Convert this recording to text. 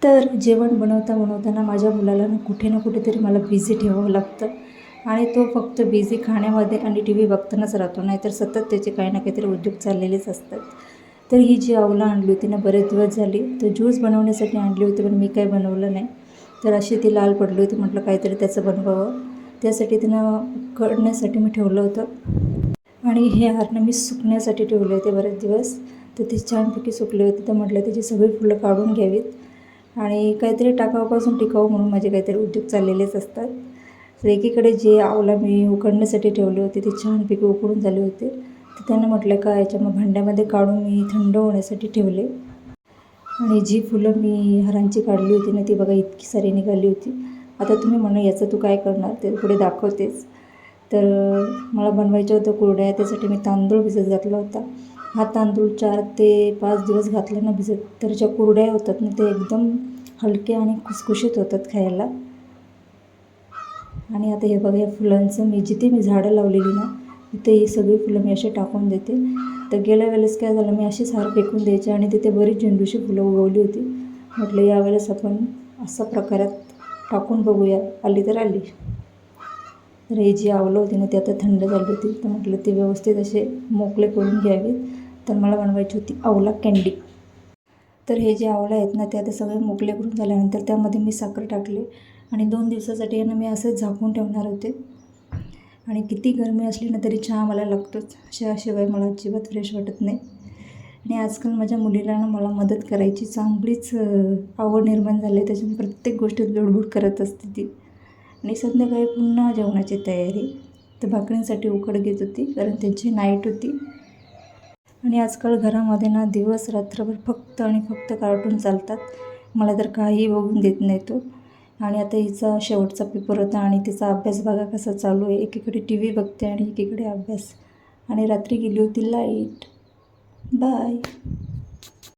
तर जेवण बनवताना माझ्या मुलाला कुठे ना कुठेतरी मला बिझी ठेवावं लागतं आणि तो फक्त बिझी खाण्यामध्ये आणि टी व्ही बघतानाच राहतो, नाहीतर सतत त्याचे काही ना काहीतरी उद्योग चाललेलेच असतात. तर ही जी आवळं आणली होती ना, बरेच दिवस झाली, तर ज्यूस बनवण्यासाठी आणली होती, पण मी काही बनवलं नाही. तर अशी ती लाल पडली होती, म्हटलं काहीतरी त्याचं बनवावं. त्यासाठी तिनं उकडण्यासाठी मी ठेवलं होतं आणि हे हार मी सुकण्यासाठी ठेवले होते बरेच दिवस. तर ते छानपैकी सुकले होते, तर म्हटलं त्याची सगळी फुलं काढून घ्यावीत आणि काहीतरी टाकावापासून टिकावं म्हणून माझे काहीतरी उद्योग चाललेलेच असतात. तर एकीकडे जे आवळा मी उकडण्यासाठी ठेवले होते ते छानपैकी उकडून झाले होते, तर त्यांना म्हटलं का याच्या मग भांड्यामध्ये काढून मी थंड होण्यासाठी ठेवले. आणि जी फुलं मी हारांची काढली होती ना, ती बघा इतकी सारी निघाली होती. आता तुम्ही म्हणा याचं तू काय करणार, ते पुढे दाखवतेच. तर मला बनवायचं होतं कुरडया, त्यासाठी मी तांदूळ भिजत घातला होता. हा तांदूळ 4 ते 5 दिवस घातला ना भिजत, तर ज्या कुरडया होतात ना ते एकदम हलके आणि खुसखुशीत होतात खायला. आणि आता हे बघा या फुलांचं जिथे मी झाडं लावलेली ना, तिथे ही सगळी फुलं मी अशी टाकून देते. तर गेल्या वेळेस काय झालं, मी अशीच हार फेकून द्यायचे आणि तिथे बरीच झेंडूची फुलं उगवली होती. म्हटलं यावेळेस आपण असा प्रकारात टाकून बघूया, आली तर आली. तर हे जी आवळं होती ना ती आता थंड झाली होती, तर म्हटलं ते व्यवस्थित असे मोकळे करून घ्यावेत. तर मला बनवायची होती आवळा कँडी. तर हे जे आवळं आहेत ना ते आता सगळे मोकळे करून झाल्यानंतर त्यामध्ये मी साखर टाकली आणि 2 दिवसासाठी यांना मी असंच झाकून ठेवणार होते. आणि किती गरमी असली ना तरी चहा मला लागतोच, चहाशिवाय मला अजिबात फ्रेश वाटत नाही. आणि आजकाल माझ्या मुलीला ना मला मदत करायची चांगलीच आवड निर्माण झाली आहे, त्याच्यामुळे प्रत्येक गोष्टीत लुडबुड करत असते ती. आणि संध्याकाळी पुन्हा जेवणाची तयारी. तर भाकरींसाठी उकड घेत होती, कारण त्यांची नाईट होती. आणि आजकाल घरामध्ये ना दिवस रात्रभर फक्त आणि फक्त कार्टून चालतात. मला तर काहीही बघून देत नाही तो. आणि आता हिचा शेवटचा पेपर होता आणि तिचा अभ्यास बघा कसा चालू आहे. एकीकडे टी व्ही बघते आणि एकीकडे अभ्यास. आणि रात्री गेली होती लाईट. बाय.